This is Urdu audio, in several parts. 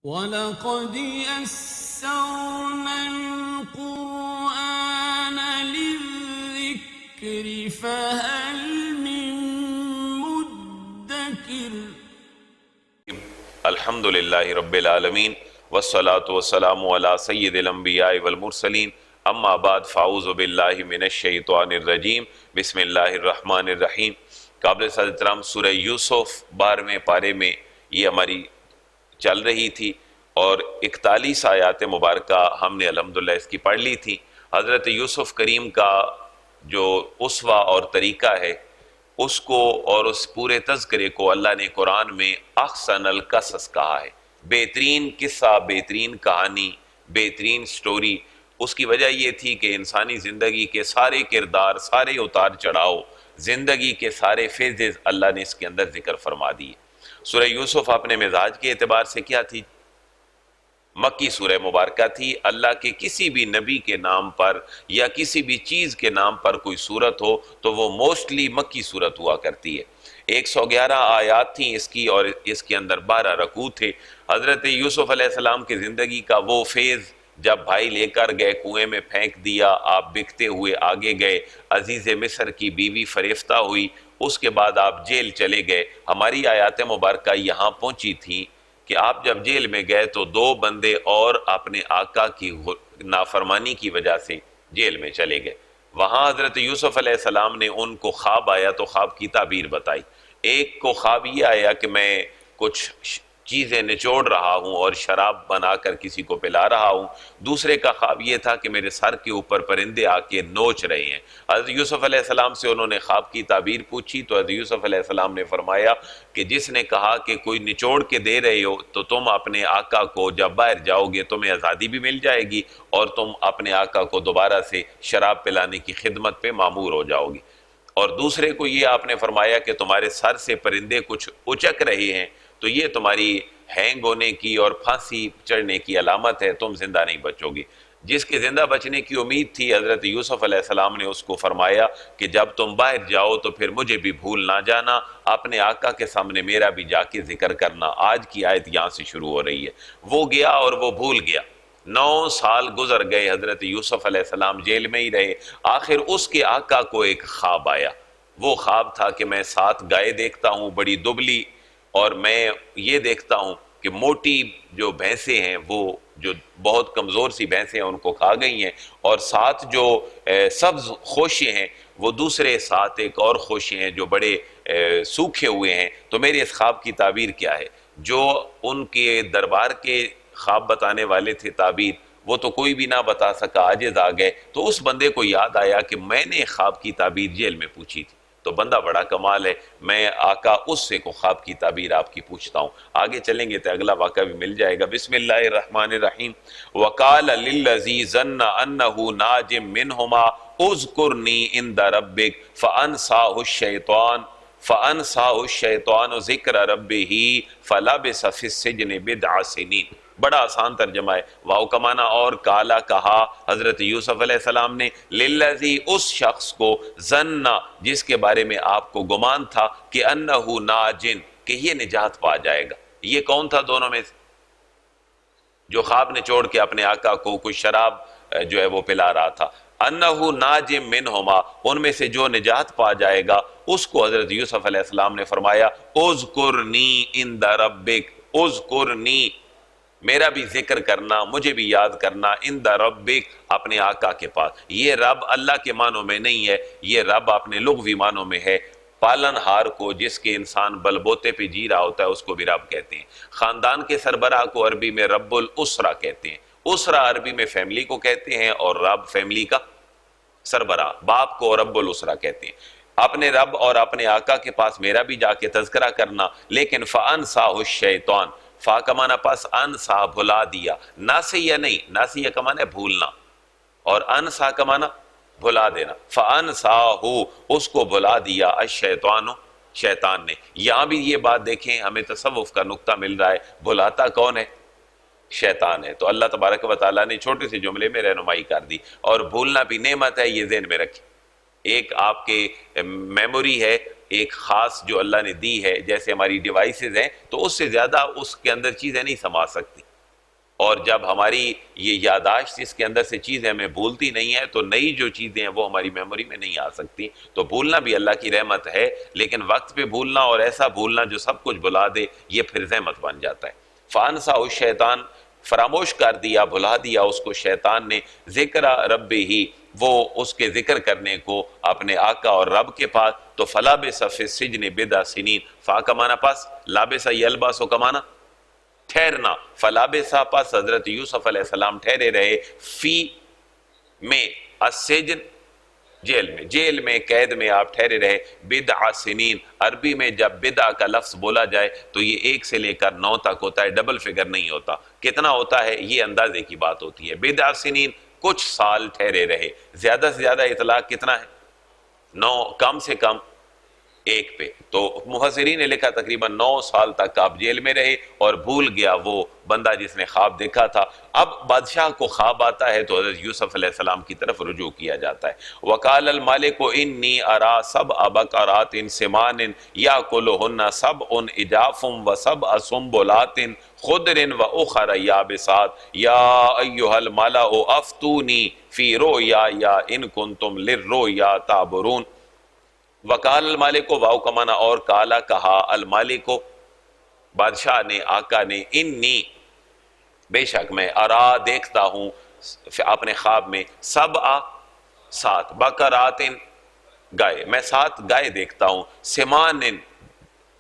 وَلَقَدْ يَسَّرْنَا الْقُرْآنَ لِلذِّكْرِ فَهَلْ مِن مُّدَّكِرٍ۔ الحمد للہ رب العالمین والصلاة والسلام علی سید الانبیاء والمرسلین اما بعد فاعوذ باللہ من الشیطان الرجیم بسم اللہ الرحمن الرحیم۔ قابل صدر احترام سورہ یوسف 12ویں پارے میں یہ ہماری چل رہی تھی اور 41 آیات مبارکہ ہم نے الحمدللہ اس کی پڑھ لی تھی۔ حضرت یوسف کریم کا جو اسوہ اور طریقہ ہے اس کو اور اس پورے تذکرے کو اللہ نے قرآن میں احسن القصص کہا ہے، بہترین قصہ، بہترین کہانی، بہترین سٹوری۔ اس کی وجہ یہ تھی کہ انسانی زندگی کے سارے کردار، سارے اتار چڑھاؤ، زندگی کے سارے فیزز اللہ نے اس کے اندر ذکر فرما دیے۔ سورہ یوسف اپنے مزاج کے اعتبار سے کیا تھی؟ مکی سورہ مبارکہ تھی۔ اللہ کے کسی بھی نبی کے نام پر یا کسی بھی چیز کے نام پر کوئی صورت ہو تو وہ موسٹلی مکی صورت ہوا کرتی ہے۔ 111 آیات تھیں اس کی اور اس کے اندر 12 رکوع تھے۔ حضرت یوسف علیہ السلام کی زندگی کا وہ فیز جب بھائی لے کر گئے، کنویں میں پھینک دیا، آپ بکتے ہوئے آگے گئے، عزیز مصر کی بیوی فریفتہ ہوئی، اس کے بعد آپ جیل چلے گئے۔ ہماری آیات مبارکہ یہاں پہنچی تھی کہ آپ جب جیل میں گئے تو 2 بندے اور اپنے آقا کی نافرمانی کی وجہ سے جیل میں چلے گئے۔ وہاں حضرت یوسف علیہ السلام نے ان کو خواب آیا تو خواب کی تعبیر بتائی۔ ایک کو خواب یہ آیا کہ میں کچھ چیزیں نچوڑ رہا ہوں اور شراب بنا کر کسی کو پلا رہا ہوں۔ دوسرے کا خواب یہ تھا کہ میرے سر کے اوپر پرندے آ کے نوچ رہے ہیں۔ حضرت یوسف علیہ السلام سے انہوں نے خواب کی تعبیر پوچھی تو حضرت یوسف علیہ السلام نے فرمایا کہ جس نے کہا کہ کوئی نچوڑ کے دے رہے ہو تو تم اپنے آقا کو جب باہر جاؤ گے تمہیں آزادی بھی مل جائے گی اور تم اپنے آقا کو دوبارہ سے شراب پلانے کی خدمت پہ مامور ہو جاؤ گی۔ اور دوسرے کو یہ آپ نے فرمایا کہ تمہارے سر سے پرندے کچھ اچک رہے ہیں تو یہ تمہاری ہینگ ہونے کی اور پھانسی چڑھنے کی علامت ہے، تم زندہ نہیں بچو گی۔ جس کے زندہ بچنے کی امید تھی حضرت یوسف علیہ السلام نے اس کو فرمایا کہ جب تم باہر جاؤ تو پھر مجھے بھی بھول نہ جانا، اپنے آقا کے سامنے میرا بھی جا کے ذکر کرنا۔ آج کی آیت یہاں سے شروع ہو رہی ہے۔ وہ گیا اور وہ بھول گیا۔ 9 سال گزر گئے، حضرت یوسف علیہ السلام جیل میں ہی رہے۔ آخر اس کے آقا کو ایک خواب آیا۔ وہ خواب تھا کہ میں 7 گائے دیکھتا ہوں بڑی دبلی، اور میں یہ دیکھتا ہوں کہ موٹی جو بھینسیں ہیں وہ جو بہت کمزور سی بھینسیں ہیں ان کو کھا گئی ہیں، اور 7 جو سبز خوشے ہیں وہ دوسرے 7 ایک اور خوشے ہیں جو بڑے سوکھے ہوئے ہیں۔ تو میرے اس خواب کی تعبیر کیا ہے؟ جو ان کے دربار کے خواب بتانے والے تھے تعبیر، وہ تو کوئی بھی نہ بتا سکا، عاجز آ گئے۔ تو اس بندے کو یاد آیا کہ میں نے خواب کی تعبیر جیل میں پوچھی تھی، تو بندہ بڑا کمال ہے، میں آقا اس سے کو خواب کی تعبیر آپ کی پوچھتا ہوں۔ آگے چلیں گے تو اگلا واقعہ بھی مل جائے گا۔ بسم اللہ الرحمن الرحیم۔ وَقَالَ لِلَّذِي ظَنَّ أَنَّهُ نَاجٍ مِّنْهُمَا اذْكُرْنِي عِنْدَ رَبِّكَ فَأَنْسَاهُ الشَّيْطَانُ ذِكْرَ رَبِّهِ فَلَبِثَ فِي السِّجْنِ بِضْعَ سِنِينَ۔ بڑا آسان ترجمہ ہے۔ واو کا معنی اور کالا کہا حضرت یوسف علیہ السلام نے، للذی اس شخص کو، ظن جس کے بارے میں آپ کو گمان تھا کہ انہ ناجن کہ یہ نجات پا جائے گا۔ یہ کون تھا دونوں میں سے؟ جو خواب نچوڑ کے اپنے آقا کو کوئی شراب جو ہے وہ پلا رہا تھا۔ انہ ناجم منہما، ان میں سے جو نجات پا جائے گا اس کو حضرت یوسف علیہ السلام نے فرمایا اذکرنی عند ربک، اذکرنی میرا بھی ذکر کرنا، مجھے بھی یاد کرنا، عند ربک اپنے آقا کے پاس۔ یہ رب اللہ کے معنوں میں نہیں ہے، یہ رب اپنے لغوی معنوں میں ہے۔ پالن ہار کو، جس کے انسان بلبوتے پہ جی رہا ہوتا ہے، اس کو بھی رب کہتے ہیں۔ خاندان کے سربراہ کو عربی میں رب الاسرہ کہتے ہیں۔ اسرہ عربی میں فیملی کو کہتے ہیں اور رب فیملی کا سربراہ، باپ کو رب الاسرہ کہتے ہیں۔ اپنے رب اور اپنے آقا کے پاس میرا بھی جا کے تذکرہ کرنا، لیکن فَأَنْسَاهُ الشَّيْطَانُ، فا کا معنی پاس انسا بھلا دیا، ناسیہ نہیں، ناسیہ کا معنی بھولنا، اور انسا کا معنی بھلا دینا۔ فَأَنْسَاهُ اس کو بھلا دیا، الشیطان شیطان نے۔ یہاں بھی یہ بات دیکھیں، ہمیں تصوف کا نقطہ مل رہا ہے، بھلاتا کون ہے؟ شیطان ہے۔ تو اللہ تبارک و تعالیٰ نے چھوٹے سے جملے میں رہنمائی کر دی، اور بھولنا بھی نعمت ہے، یہ ذہن میں رکھیں۔ ایک آپ کے میموری ہے، ایک خاص جو اللہ نے دی ہے، جیسے ہماری ڈیوائسز ہیں تو اس سے زیادہ اس کے اندر چیزیں نہیں سما سکتی۔ اور جب ہماری یہ یاداشت اس کے اندر سے چیزیں ہمیں بھولتی نہیں ہیں تو نئی جو چیزیں ہیں وہ ہماری میموری میں نہیں آ سکتی. تو بھولنا بھی اللہ کی رحمت ہے، لیکن وقت پہ بھولنا اور ایسا بھولنا جو سب کچھ بھلا دے، یہ پھر زحمت بن جاتا ہے. فَأَنْسَاهُ الشَّيْطَانُ، فراموش کر دیا، بھلا دیا اس کو شیطان نے، ذکر ربہ، وہ اس کے ذکر کرنے کو اپنے آقا اور رب کے پاس. تو فَلَبِثَ فِي السِّجْنِ بِضْعَ سِنِینَ، فا کا معنی پس، لابسا یلبسو کا معنی ٹھہرنا. فلابسا، پس حضرت یوسف علیہ السلام ٹھہرے رہے، فی میں، السجن جیل میں، جیل میں، قید میں آپ ٹھہرے رہے. بضع سنین، عربی میں جب بضع کا لفظ بولا جائے تو یہ 1 سے لے کر 9 تک ہوتا ہے، ڈبل فگر نہیں ہوتا. کتنا ہوتا ہے یہ اندازے کی بات ہوتی ہے. بضع سنین، کچھ سال ٹھہرے رہے. زیادہ سے زیادہ اطلاق کتنا ہے؟ 9، کم سے کم 1 پہ. تو مفسرین نے لکھا تقریباً 9 سال تک آپ جیل میں رہے اور بھول گیا وہ بندہ جس نے خواب دیکھا تھا. اب بادشاہ کو خواب آتا ہے تو حضرت یوسف علیہ السلام کی طرف رجوع کیا جاتا ہے. وَقَالَ الْمَالِكُ إِنِّي أَرَى سَبْعَ بَقَرَاتٍ سِمَانٍ يَأْكُلُهُنَّ سَبْعٌ عِجَافٌ وَسَبْعَ سُنبُلَاتٍ خُضْرٍ وَأُخَرَ يَابِسَاتٍ يَا أَيُّهَا الْمَلَأُ أَفْتُونِي فِي رُؤْيَايَ إِن كُنتُمْ لِلرُّؤْيَا تَعْبُرُونَ. وَقَالَ الْمَالِكُ، واو کا معنی اور، کالا کہا، المالک بادشاہ نے، آقا نے، انی بے شک میں، ارا دیکھتا ہوں اپنے خواب میں، 7 بقرات گائے، میں 7 گائے دیکھتا ہوں، سمان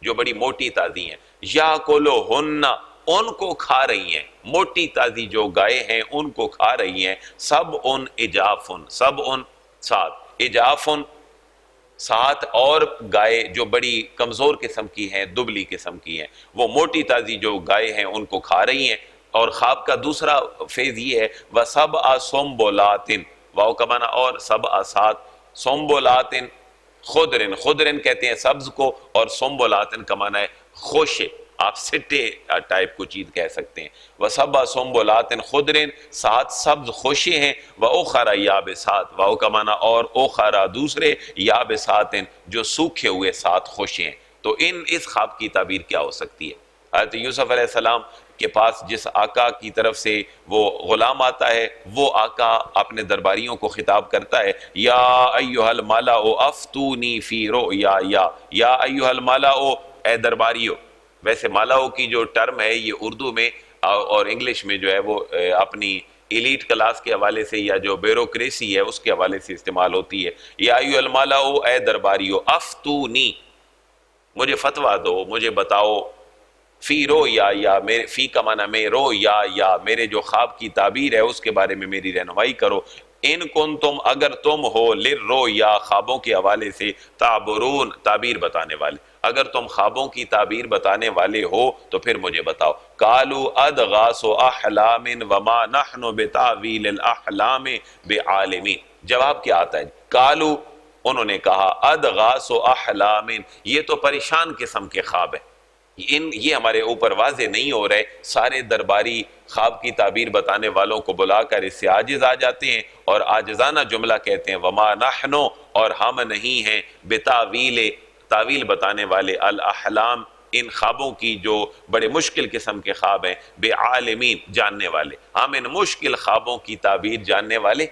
جو بڑی موٹی تازی ہیں، یاکلوہن ان کو کھا رہی ہیں، موٹی تازی جو گائے ہیں ان کو کھا رہی ہیں. سبع عجاف، 7 عجاف، 7 اور گائے جو بڑی کمزور قسم کی ہیں، دبلی قسم کی ہیں، وہ موٹی تازی جو گائے ہیں ان کو کھا رہی ہیں. اور خواب کا دوسرا فیض یہ ہے، وَسَبْعَ سُنبُلَاتٍ، واو کا معنی اور، 7 سنبلاتٍ خضرن، خضرن کہتے ہیں سبز کو، اور سنبلاتٍ کا معنی ہے خوشے، آپ سٹے ٹائپ کو چیز کہہ سکتے ہیں. وَسَبْعَ سُنبُلَاتٍ خُضْرٍ، 7 سبز خوشے ہیں. وَأُخَرَ يَابِسَاتٍ، واو کا معنی اور، اُخَرَ دوسرے، يَابِسَاتٍ جو سوکھے ہوئے 7 خوشے ہیں. تو اس خواب کی تعبیر کیا ہو سکتی ہے؟ حضرت یوسف علیہ السلام کے پاس جس آقا کی طرف سے وہ غلام آتا ہے، وہ آقا اپنے درباریوں کو خطاب کرتا ہے، یا ایھا الملأ افتونی فی رؤیایا، یا ایھا الملأ، اے درباریو. ویسے مالاؤ کی جو ٹرم ہے یہ اردو میں اور انگلش میں جو ہے وہ اپنی ایلیٹ کلاس کے حوالے سے یا جو بیوروکریسی ہے اس کے حوالے سے استعمال ہوتی ہے. یا ایھا الملأ، اے درباریو، افتونی مجھے فتویٰ دو، مجھے بتاؤ، فی رؤیایا، فی کا معنی میں، رؤیایا میرے جو خواب کی تعبیر ہے اس کے بارے میں میری رہنمائی کرو. ان کنتم، اگر تم ہو، للرؤیا خوابوں کے حوالے سے، تعبرون تعبیر بتانے والے، اگر تم خوابوں کی تعبیر بتانے والے ہو تو پھر مجھے بتاؤ. قالوا اضغاث احلام وما نحن بتاویل الاحلام بعالمین. جواب کیا آتا ہے؟ قالوا، انہوں نے کہا، اضغاث احلام، یہ تو پریشان قسم کے خواب ہیں، یہ ہمارے اوپر واضح نہیں ہو رہے. سارے درباری خواب کی تعبیر بتانے والوں کو بلا کر اس سے عاجز آ جاتے ہیں اور عاجزانہ جملہ کہتے ہیں، وما نحن، اور ہم نہیں ہیں، بتاویل تعویل بتانے والے، الاحلام ان خوابوں کی جو بڑے مشکل قسم کے خواب ہیں، بعالمین جاننے والے، ہم ان مشکل خوابوں کی تعبیر جاننے والے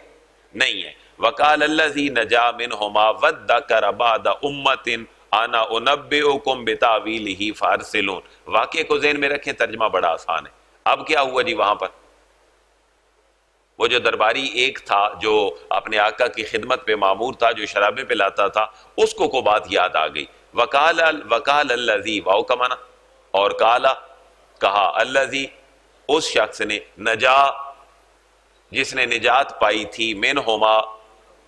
نہیں ہیں. وقال الذی نجا منہما وادکر بعد امۃ انا انبئکم بتاویلہ فارسلون. واقعے کو ذہن میں رکھیں، ترجمہ بڑا آسان ہے. اب کیا ہوا جی؟ وہاں پر وہ جو درباری ایک تھا جو اپنے آقا کی خدمت پہ معمور تھا، جو شرابیں پلاتا تھا، اس کو بات یاد آ گئی. وقال الذی، واو کا معنی اور، کالا کہا، الذی اس شخص نے، نجا جس نے نجات پائی تھی، منہما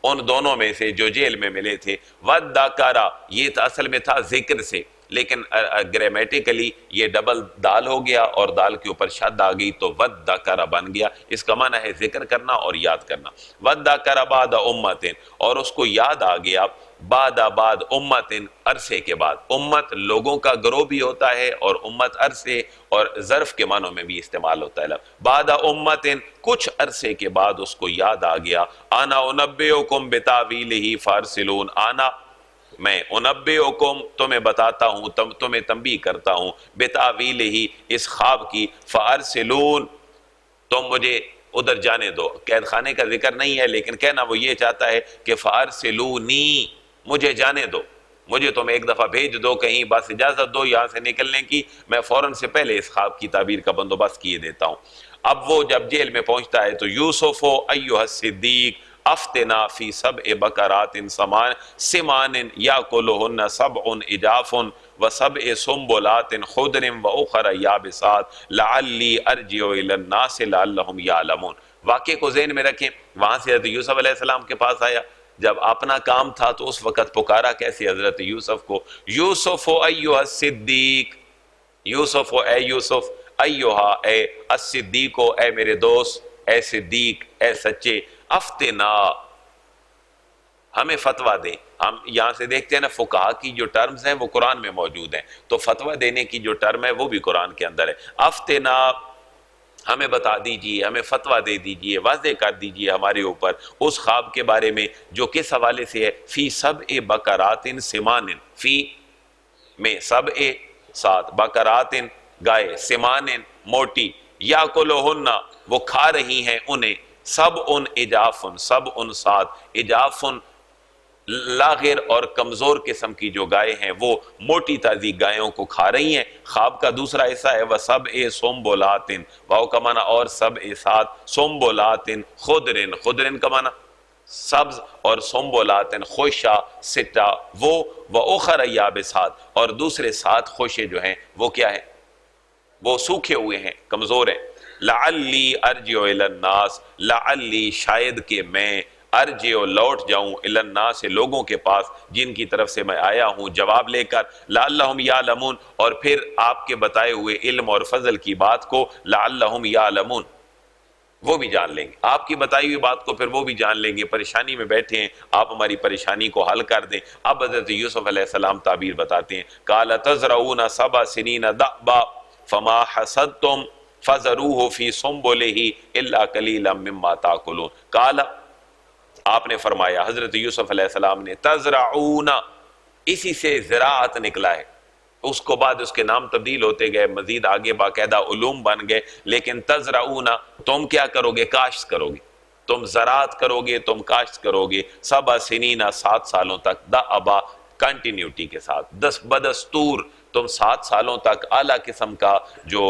ان دونوں میں سے جو جیل میں ملے تھے، وَدَّکَرَ یہ اصل میں تھا ذکر سے، لیکن گرامیٹیکلی یہ ڈبل دال ہو گیا اور دال کے اوپر شد آ گئی تو وَدَّکَرَ بن گیا. اس کا معنی ہے ذکر کرنا اور یاد کرنا. وَدَّکَرَ بَعْدَ أُمَّةٍ، اور اس کو یاد آ گیا، بعد امتن عرصے کے بعد. امت لوگوں کا گروہ بھی ہوتا ہے اور امت عرصے اور ظرف کے معنوں میں بھی استعمال ہوتا ہے. بعد امتن کچھ عرصے کے بعد اس کو یاد آ گیا، انا انبئکم بتاویلہ فارسلون، انا میں، انبئکم تمہیں بتاتا ہوں، تمہیں تنبیہ کرتا ہوں، بتاویلہ اس خواب کی، فارسلون تم مجھے ادھر جانے دو. قید خانے کا ذکر نہیں ہے لیکن کہنا وہ یہ چاہتا ہے کہ فارسلونی، مجھے جانے دو، مجھے تم ایک دفعہ بھیج دو کہیں، بس اجازت دو یہاں سے نکلنے کی، میں فوراً سے پہلے اس خواب کی تعبیر کا بندوبست کیے دیتا ہوں. اب وہ جب جیل میں پہنچتا ہے تو یوسف ایھا الصدیق افتنا فی سبع بقرات سمان یاکلہن سبع عجاف وسبع سنبلات خضر واخر یابسات لعلی ارجع الی الناس لعلہم یعلمون. واقعے کو ذہن میں رکھیں، وہاں سے حضرت یوسف علیہ السلام کے پاس آیا، جب اپنا کام تھا تو اس وقت پکارا کیسے حضرت یوسف کو؟ یوسف ایھا الصدیق، یوسف اے یوسف، ایھا اے الصدیق اے میرے دوست، اے صدیق اے سچے، افتنا ہمیں فتویٰ دیں. ہم یہاں سے دیکھتے ہیں نا فقہا کی جو ٹرمز ہیں وہ قرآن میں موجود ہیں، تو فتویٰ دینے کی جو ٹرم ہے وہ بھی قرآن کے اندر ہے. افتنا ہمیں بتا دیجئے، ہمیں فتویٰ دے دیجئے، واضح کر دیجئے ہمارے اوپر اس خواب کے بارے میں جو کس حوالے سے ہے. فی سبع بقرات سمان، فی میں سبع سات، بقرات گائے، سمان موٹی، یاکلہن وہ کھا رہی ہیں انہیں، سبع عجاف سبع سات، عجاف لاغر اور کمزور قسم کی جو گائے ہیں وہ موٹی تازی گایوں کو کھا رہی ہیں. خواب کا دوسرا حصہ ہے وَسَبْعِ سُنبُلَاتٍ، واو کا معنی اور سبع سات، سنبلاتٍ خضر، خضر کا معنی سبز، اور سنبلاتٍ خوشہ سٹا وہ، وَأُخَرَ یابسات اور دوسرے سات خوشے جو ہیں وہ کیا ہیں؟ وہ سوکھے ہوئے ہیں، کمزور ہیں. لعلی ارجع الی الناس، لعلی شاید کہ میں ارجع لوٹ جاؤں الی الناس لوگوں کے پاس جن کی طرف سے میں آیا ہوں جواب لے کر، لعلہم یعلمون اور پھر آپ کے بتائے ہوئے علم اور فضل کی بات کو لعلہم یعلمون وہ بھی جان لیں گے، آپ کی بتائی ہوئی بات کو پھر وہ بھی جان لیں گے. پریشانی میں بیٹھے ہیں، آپ ہماری پریشانی کو حل کر دیں. اب حضرت یوسف علیہ السلام تعبیر بتاتے ہیں، قال تزرعون 7 سنین دأبا فما حصدتم فذروه فی سنبلہ الا قلیلا مما تاکلون. قال آپ نے فرمایا، حضرت یوسف علیہ السلام نے، تزرعون اسی سے زراعت نکلا ہے، اس کو بعد اس کے نام تبدیل ہوتے گئے، مزید آگے باقاعدہ علوم بن گئے، لیکن تزرعون تم کیا کرو گے؟ کاشت کرو گے، تم زراعت کرو گے، تم کاشت کرو گے. 7 سنین 7 سالوں تک، دأبا کنٹینیوٹی کے ساتھ، بدستور تم 7 سالوں تک اعلیٰ قسم کا جو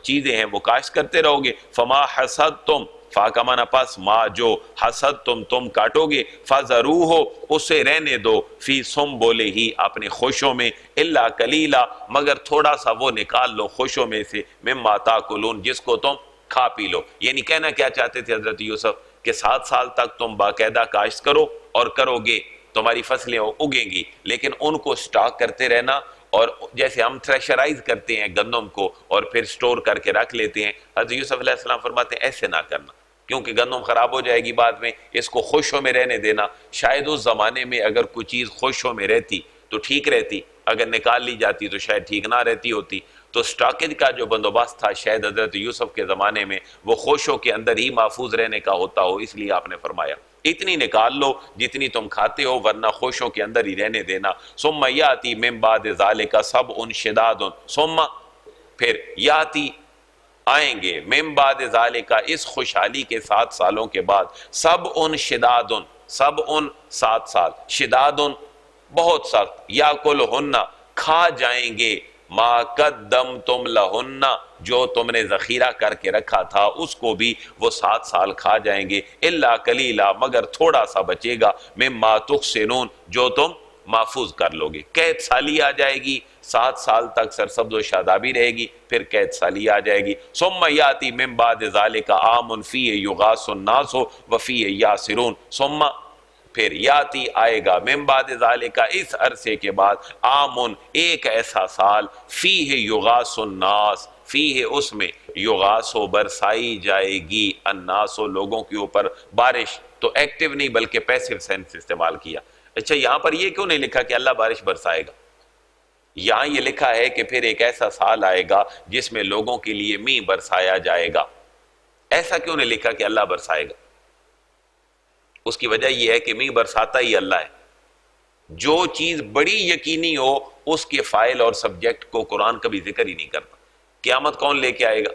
چیزیں ہیں وہ کاشت کرتے رہو گے. فما حصدتم، فا کا معنی پس، ما جو، حصدتم تم کاٹو گے، فذروہ اسے رہنے دو، فی سنبلہ اپنے خوشوں میں، الا قلیلا مگر تھوڑا سا وہ نکال لو خوشوں میں سے، مما تاکلون جس کو تم کھا پی لو. یعنی کہنا کیا چاہتے تھے حضرت یوسف کہ 7 سال تک تم باقاعدہ کاشت کرو اور کرو گے، تمہاری فصلیں اگیں گی، لیکن ان کو سٹاک کرتے رہنا، اور جیسے ہم تھریشرائز کرتے ہیں گندم کو اور پھر سٹور کر کے رکھ لیتے ہیں. حضرت یوسف علیہ السلام فرماتے ہیں ایسے نہ کرنا، کیونکہ گندم خراب ہو جائے گی بعد میں، اس کو خوشوں میں رہنے دینا. شاید اس زمانے میں اگر کوئی چیز خوشوں میں رہتی تو ٹھیک رہتی، اگر نکال لی جاتی تو شاید ٹھیک نہ رہتی ہوتی. تو سٹاکج کا جو بندوبست تھا شاید حضرت یوسف کے زمانے میں وہ خوشوں کے اندر ہی محفوظ رہنے کا ہوتا ہو، اس لیے آپ نے فرمایا اتنی نکال لو جتنی تم کھاتے ہو، ورنہ خوشوں کے اندر ہی رہنے دینا. ثم یاتی من بعد ذالک سبع شداد، ثم پھر یاتی آئیں گے، من بعد ذالک اس خوشحالی کے 7 سالوں کے بعد، سبع شداد 7 سال، شداد بہت سخت، یاکلہن کھا جائیں گے، ما قدمتم لہن جو تم نے ذخیرہ کر کے رکھا تھا اس کو بھی وہ 7 سال کھا جائیں گے، الا قلیلا مگر تھوڑا سا بچے گا، مما تحسنون جو تم محفوظ کر لو گے. قید سالی آ جائے گی، 7 سال تک سرسبز و شادابی رہے گی، پھر قید سالی آ جائے گی. ثم یاتی من بعد ذالک عام فیہ یغاث الناس وفیہ یاسرون، ثم پھر یاتی آئے گا من بعد ذالک اس عرصے کے بعد، عامن ایک ایسا سال، فیہ یغاث الناس فیہ اس میں یغاث برسائی جائے گی، الناس لوگوں کے اوپر بارش. تو ایکٹیو نہیں بلکہ پیسیو سینس استعمال کیا. اچھا یہاں پر یہ کیوں نہیں لکھا کہ اللہ بارش برسائے گا؟ یہاں یہ لکھا ہے کہ پھر ایک ایسا سال آئے گا جس میں لوگوں کے لیے می برسایا جائے گا. ایسا کیوں نہیں لکھا کہ اللہ برسائے گا؟ اس کی وجہ یہ ہے کہ می برساتا ہی اللہ ہے. جو چیز بڑی یقینی ہو اس کے فاعل اور سبجیکٹ کو قرآن کبھی ذکر ہی نہیں کرتا. قیامت کون لے کے آئے گا؟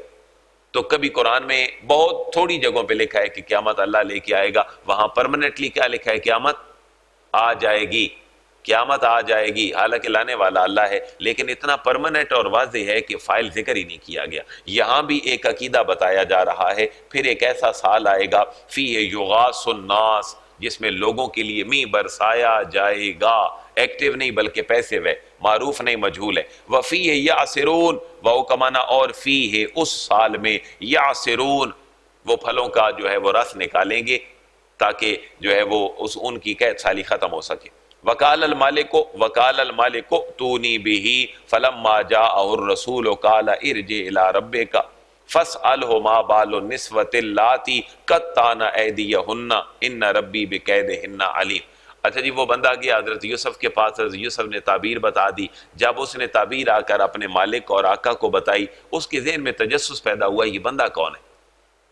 تو کبھی قرآن میں بہت تھوڑی جگہوں پہ لکھا ہے کہ قیامت اللہ لے کے آئے گا، وہاں پرماننٹلی کیا لکھا ہے؟ قیامت آ جائے گی، قیامت آ جائے گی، حالانکہ لانے والا اللہ ہے، لیکن اتنا پرماننٹ اور واضح ہے کہ فائل ذکر ہی نہیں کیا گیا۔ یہاں بھی ایک عقیدہ بتایا جا رہا ہے، پھر ایک ایسا سال آئے گا فیہ یغاث الناس، جس میں لوگوں کے لیے می برسایا جائے گا، ایکٹیو نہیں بلکہ پیسیو ہے، معروف نہیں مجہول ہے۔ وفیہ یعصرون، واو کا معنی اور فیہ، اس سال میں، یعصرون، وہ پھلوں کا جو ہے وہ رس نکالیں گے تاکہ جو ہے وہ ان کی قید سالی ختم ہو سکے۔ وقال المالک ائتونی بہ فلما جاءہ الرسول قال ارجع الی ربک فاسألہ ما بال النسوة اللاتی قطعن ایدیہن ان ربی بکیدہن علیم۔ اچھا جی، وہ بندہ گیا حضرت یوسف کے پاس، حضرت یوسف نے تعبیر بتا دی۔ جب اس نے تعبیر آ کر اپنے مالک اور آقا کو بتائی، اس کے ذہن میں تجسس پیدا ہوا، یہ بندہ کون ہے؟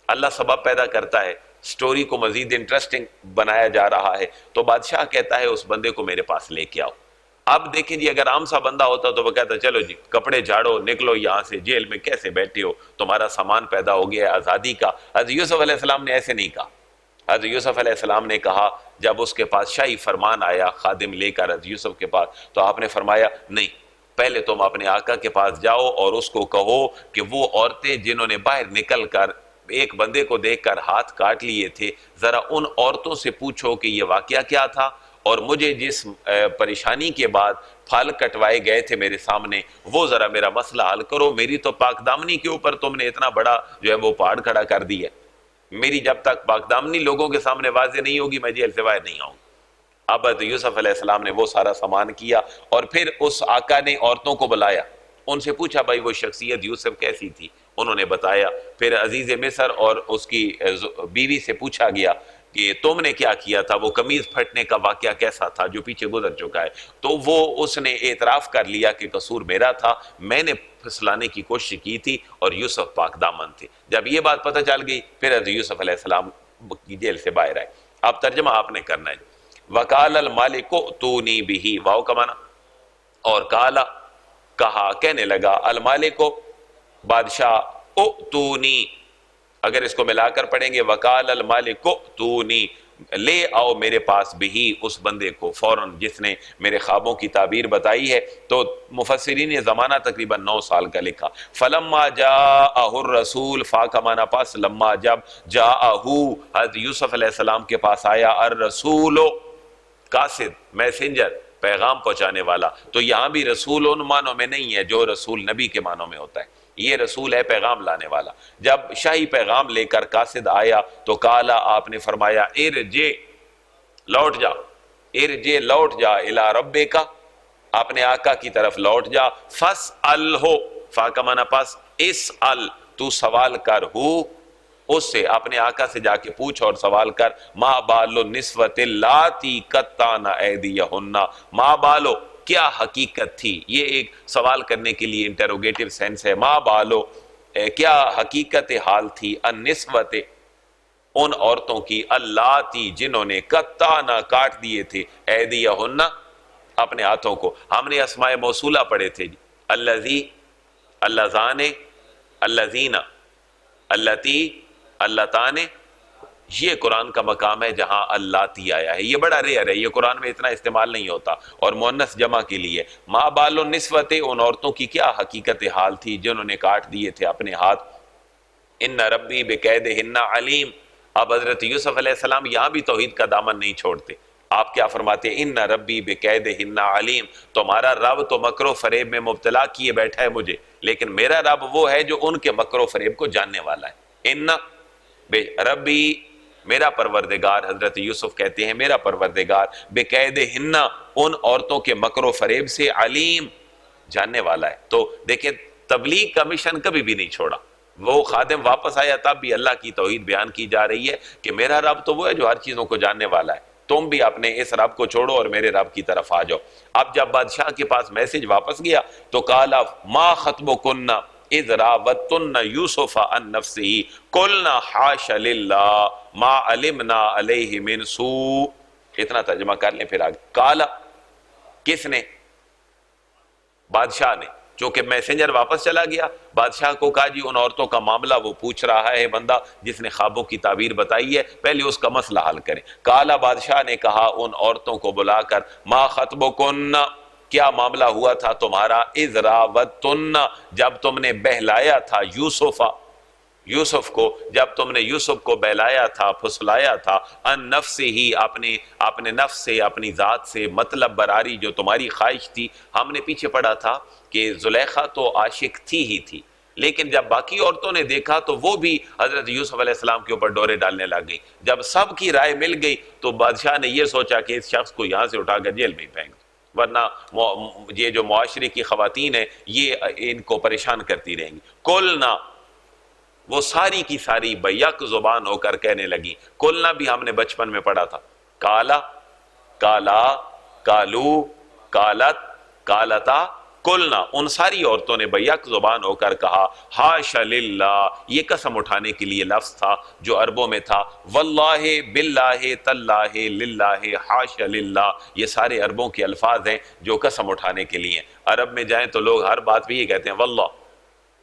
اللہ سبب پیدا کرتا ہے، سٹوری کو مزید انٹرسٹنگ بنایا جا رہا ہے، تو بادشاہ کہتا ہے اس بندے کو میرے پاس لے کے آؤ۔ اب دیکھیں جی، اگر عام سا بندہ ہوتا تو وہ کہتا چلو جی کپڑے جھاڑو، نکلو یہاں سے، جیل میں کیسے بیٹھے ہو، تمہارا سامان پیدا ہو گیا ہے آزادی کا۔ حضرت یوسف علیہ السلام نے ایسے نہیں کہا۔ حضرت یوسف علیہ السلام نے کہا، جب اس کے پاس شاہی فرمان آیا خادم لے کر حضرت یوسف کے پاس، تو آپ نے فرمایا نہیں، پہلے تم اپنے آقا کے پاس جاؤ اور اس کو کہو کہ وہ عورتیں جنہوں نے باہر نکل کر ایک بندے کو دیکھ کر ہاتھ کاٹ لیے تھے، ذرا ان عورتوں سے پوچھو کہ یہ واقعہ کیا تھا، اور مجھے جس پریشانی کے بعد پھل کٹوائے گئے تھے میرے سامنے، وہ ذرا میرا مسئلہ حل کرو۔ میری تو پاک دامنی کے اوپر تم نے اتنا بڑا جو ہے وہ پہاڑ کھڑا کر دی ہے، میری جب تک پاک دامنی لوگوں کے سامنے واضح نہیں ہوگی میں جیل سے باہر نہیں آؤں۔ اب حضرت یوسف علیہ السلام نے وہ سارا سامان کیا، اور پھر اس آقا نے عورتوں کو بلایا، ان سے پوچھا بھائی وہ شخصیت یوسف کیسی تھی، انہوں نے بتایا۔ پھر عزیز مصر اور اس کی بیوی سے پوچھا گیا کہ تم نے کیا کیا تھا، وہ قمیض پھٹنے کا واقعہ کیسا تھا جو پیچھے گزر چکا ہے، تو وہ اس نے اعتراف کر لیا کہ قصور میرا تھا، میں نے پھسلانے کی کوشش کی تھی اور یوسف پاک دامن تھے۔ جب یہ بات پتہ چل گئی، پھر حضرت یوسف علیہ السلام کی جیل سے باہر آئے۔ اب ترجمہ آپ نے کرنا ہے۔ وقال المالک ائتونی بہ، واو کا معنی، اور کالا کہا، کہنے لگا، المالک بادشاہ، ائتونی، اگر اس کو ملا کر پڑھیں گے وقال المالک ائتونی، لے آؤ میرے پاس بہی، اس بندے کو، فوراً جس نے میرے خوابوں کی تعبیر بتائی ہے۔ تو مفسرین نے زمانہ تقریباً 9 سال کا لکھا۔ فلما جاءہ الرسول، فا کا معنی پاس، لما جب، جاءہ حضرت یوسف علیہ السلام کے پاس آیا، الرسول قاصد، میسنجر، پیغام پہنچانے والا، تو یہاں بھی رسول ان معنوں میں نہیں ہے جو رسول نبی کے معنوں میں ہوتا ہے، یہ رسول ہے پیغام لانے والا۔ جب شاہی پیغام لے کر قاصد آیا تو کالا، آپ نے فرمایا، ارجع، لوٹ جا، ارجع، لوٹ جا، الی ربک، اپنے آقا کی طرف لوٹ جا، فاسألہ، فا کا معنی پاس، اسأل، تو سوال کر، ہو، اس سے، اپنے آقا سے جا کے پوچھ اور سوال کر، ما بال النسوۃ اللاتی قطعن ایدیہن، ما بالو، کیا حقیقت تھی، یہ ایک سوال کرنے کے لیے انٹروگیٹو سینس ہے، ما بالو، کیا حقیقت حال تھی، النسوۃ، ان عورتوں کی، اللاتی، جنہوں نے قطعن، کاٹ دیے تھے، ایدیہن، اپنے ہاتھوں کو۔ ہم نے اسماء موصولہ پڑھے تھے جی، الذی، اللذان، الذین، اللتی، اللتان، یہ قرآن کا مقام ہے جہاں اللاتی آیا ہے، یہ بڑا ریئر ہے، یہ قرآن میں اتنا استعمال نہیں ہوتا، اور مؤنث جمع کے لیے۔ ما بال النسوۃ، ان عورتوں کی کیا حقیقت حال تھی جنہوں نے کاٹ دیے تھے اپنے ہاتھ، ان ربی بکیدہن علیم۔ اب حضرت یوسف علیہ السلام یہاں بھی توحید کا دامن نہیں چھوڑتے، آپ کیا فرماتے ہیں، ان ربی بکیدہن علیم، تمہارا رب تو مکر و فریب میں مبتلا کیے بیٹھا ہے مجھے، لیکن میرا رب وہ ہے جو ان کے مکر و فریب کو جاننے والا ہے۔ ان ربی، میرا پروردگار، حضرت یوسف کہتے ہیں میرا پروردگار، بقیدہن، ان عورتوں کے مکر و فریب سے، علیم، جاننے والا ہے۔ تو دیکھیں تبلیغ کا مشن کبھی بھی نہیں چھوڑا، وہ خادم واپس آیا تب بھی اللہ کی توحید بیان کی جا رہی ہے کہ میرا رب تو وہ ہے جو ہر چیزوں کو جاننے والا ہے، تم بھی اپنے اس رب کو چھوڑو اور میرے رب کی طرف آ جاؤ۔ اب جب بادشاہ کے پاس میسج واپس گیا تو قالا ما خطبکن اذ راوتن یوسف عن نفسہ قلنا حاش للہ ما علمنا علیہ من سوء۔ اتنا ترجمہ کر لیں پھر آگے۔ قالا، کس نے؟ بادشاہ نے، چونکہ میسنجر واپس چلا گیا، بادشاہ کو کہا جی ان عورتوں کا معاملہ وہ پوچھ رہا ہے بندہ جس نے خوابوں کی تعبیر بتائی ہے، پہلے اس کا مسئلہ حل کریں۔ کالا بادشاہ نے کہا ان عورتوں کو بلا کر ما خطبکن، کیا معاملہ ہوا تھا تمہارا، اذ راوتن، جب تم نے بہلایا تھا یوسف کو، جب تم نے یوسف کو بہلایا تھا، پھسلایا تھا، ان نفس ہی، اپنے نفس سے، اپنی ذات سے، مطلب براری جو تمہاری خواہش تھی۔ ہم نے پیچھے پڑھا تھا کہ زلیخا تو عاشق تھی ہی تھی، لیکن جب باقی عورتوں نے دیکھا تو وہ بھی حضرت یوسف علیہ السلام کے اوپر ڈورے ڈالنے لگ گئی۔ جب سب کی رائے مل گئی تو بادشاہ نے یہ سوچا کہ اس شخص کو یہاں سے اٹھا کر جیل میں پھینک دو، ورنہ یہ جو معاشرے کی خواتین ہیں یہ ان کو پریشان کرتی رہیں گی۔ کلنا، وہ ساری کی ساری بیک زبان ہو کر کہنے لگی، کلنا بھی ہم نے بچپن میں پڑھا تھا، کالا، کالا، کالو، کالت، کالتا، کلنا، ان ساری عورتوں نے بیک زبان ہو کر کہا، حاشا للہ، یہ قسم اٹھانے کے لیے لفظ تھا جو عربوں میں تھا، واللہ، باللہ، تاللہ، للہ، حاشا للہ، یہ سارے عربوں کے الفاظ ہیں جو قسم اٹھانے کے لیے ہیں۔ عرب میں جائیں تو لوگ ہر بات پہ یہ کہتے ہیں واللہ،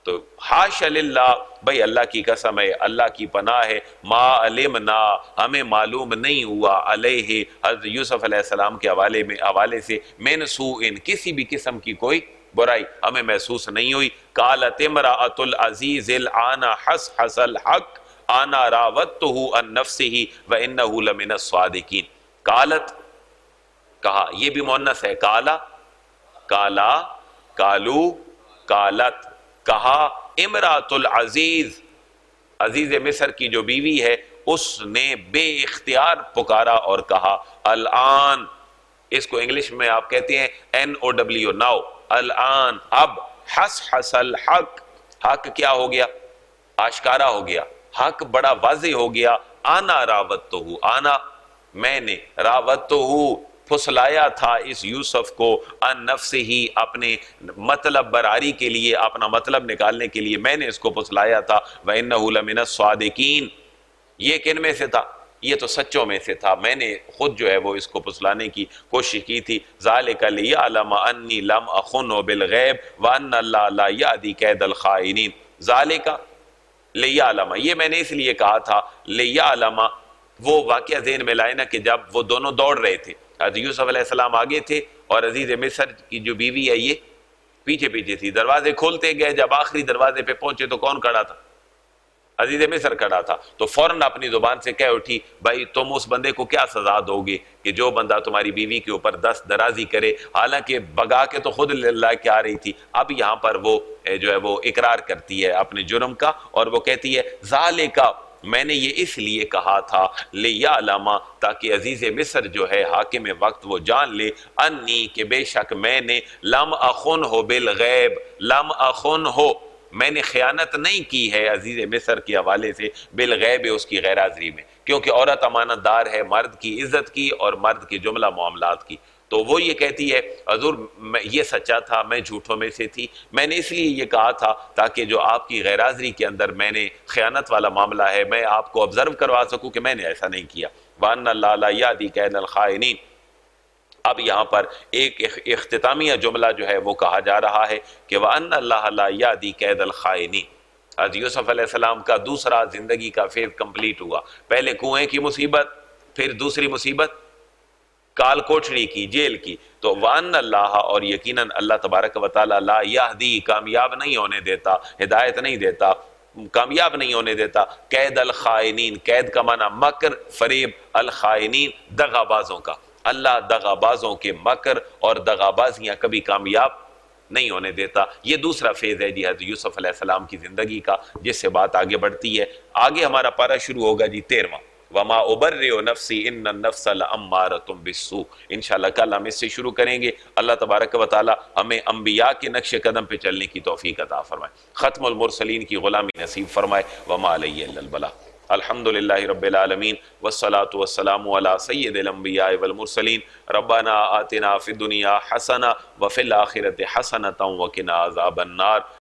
تو حاشا للہ، بھئی اللہ کی قسم ہے، اللہ کی پناہ ہے، ما علمنا، ہمیں معلوم نہیں ہوا، علیہ، حضرت یوسف علیہ السلام کے حوالے سے، من سوء، کسی بھی قسم کی کوئی برائی ہمیں محسوس نہیں ہوئی۔ قالت امرأۃ العزیز الآن حصحص الحق انا راودتہ عن نفسہ وانہ لمن الصادقین۔ قالت، کہا، یہ بھی مؤنث ہے، کالا، کالا، کالو، کالت، کہا، امرأۃ العزیز، عزیز مصر کی جو بیوی ہے، اس نے بے اختیار پکارا اور کہا، الآن، اس کو انگلش میں آپ کہتے ہیں NOW، ناؤ، الآن، اب، حصحص الحق، حق کیا ہو گیا، آشکارا ہو گیا، حق بڑا واضح ہو گیا، آنا راودتہ، آنا، میں نے، راودتہ، پھسلایا تھا اس یوسف کو، ان نفس ہی، اپنے مطلب براری کے لیے، اپنا مطلب نکالنے کے لیے میں نے اس کو پھسلایا تھا، وَإِنَّهُ لَمِنَ الصَّادِقِينَ، یہ کن میں سے تھا، یہ تو سچوں میں سے تھا، میں نے خود جو ہے وہ اس کو پھسلانے کی کوشش کی تھی۔ ذَلِكَ لِيَعْلَمَ أَنِّي لَمْ أَخُنْهُ بِالْغَيْبِ وَأَنَّ اللَّهَ لَا يَهْدِي كَيْدَ الْخَائِنِينَ۔ ذَلِكَ لِيَعْلَمَ، یہ میں نے اس لیے کہا تھا، لِيَعْلَمَ، وہ واقعہ ذہن میں لائے نا کہ جب وہ دونوں دوڑ رہے تھے، حضرت یوسف علیہ السلام آگے تھے اور عزیز مصر کی جو بیوی ہے یہ پیچھے پیچھے تھی، دروازے کھولتے گئے، جب آخری دروازے پہ پہنچے تو کون کھڑا تھا، عزیز مصر کھڑا تھا، تو فوراً اپنی زبان سے کہہ اٹھی، بھائی تم اس بندے کو کیا سزا دو گے کہ جو بندہ تمہاری بیوی کے اوپر دست درازی کرے، حالانکہ بگا کے تو خود لے کے آ رہی تھی، اب یہاں پر وہ جو ہے وہ اقرار کرتی ہے اپنے جرم کا، اور وہ کہتی ہے ذالکا، میں نے یہ اس لیے کہا تھا، لیعلم، تاکہ عزیز مصر جو ہے حاکم وقت وہ جان لے، انی، کہ بے شک میں نے، لم اخنہ بالغیب، لم اخنہ، میں نے خیانت نہیں کی ہے عزیز مصر کے حوالے سے، بالغیب، اس کی غیر حاضری میں، کیونکہ عورت امانت دار ہے مرد کی عزت کی اور مرد کے جملہ معاملات کی، تو وہ یہ کہتی ہے حضور یہ سچا تھا، میں جھوٹوں میں سے تھی، میں نے اس لیے یہ کہا تھا تاکہ جو آپ کی غیر حاضری کے اندر میں نے خیانت والا معاملہ ہے میں آپ کو آبزرو کروا سکوں کہ میں نے ایسا نہیں کیا۔ وَأَنَّ اللَّهَ لَا يَهْدِي كَيْدَ الْخَائِنِينَ۔ اب یہاں پر ایک اختتامیہ جملہ جو ہے وہ کہا جا رہا ہے کہ وَأَنَّ اللَّهَ لَا يَهْدِي كَيْدَ الْخَائِنِينَ۔ حضرت یوسف علیہ السلام کا دوسرا زندگی کا فیز کمپلیٹ ہوا، پہلے کنویں کی مصیبت، پھر دوسری مصیبت کال کوٹڑی کی، جیل کی، تو وَأَنَّ اللَّهَ، اور یقیناً اللہ تبارک و تعالیٰ، لا یہدی، کامیاب نہیں ہونے دیتا، ہدایت نہیں دیتا، کامیاب نہیں ہونے دیتا، قید الخائنین، قید کا معنی مکر، فریب، الخائنین، دغا بازوں کا، اللہ دغا بازوں کے مکر اور دغا بازیاں کبھی کامیاب نہیں ہونے دیتا۔ یہ دوسرا فیز ہے جی حضرت یوسف علیہ السلام کی زندگی کا، جس سے بات آگے بڑھتی ہے۔ آگے ہمارا پارہ شروع ہوگا جی 13واں، وما ابرئ نفسی ان النفس لامارۃ بالسوء۔ انشاءاللہ کل ہم اس سے شروع کریں گے۔ اللہ تبارک و تعالی ہمیں انبیاء کے نقش قدم پہ چلنے کی توفیق عطا فرمائے، ختم المرسلین کی غلامی نصیب فرمائے۔ وما علیہ الا البلاغ۔ الحمدللہ رب العالمین والصلاة والسلام علی سید الانبیاء والمرسلین۔ ربنا آتنا فی الدنیا حسنہ وفی الآخرۃ حسنۃ وقنا عذاب النار۔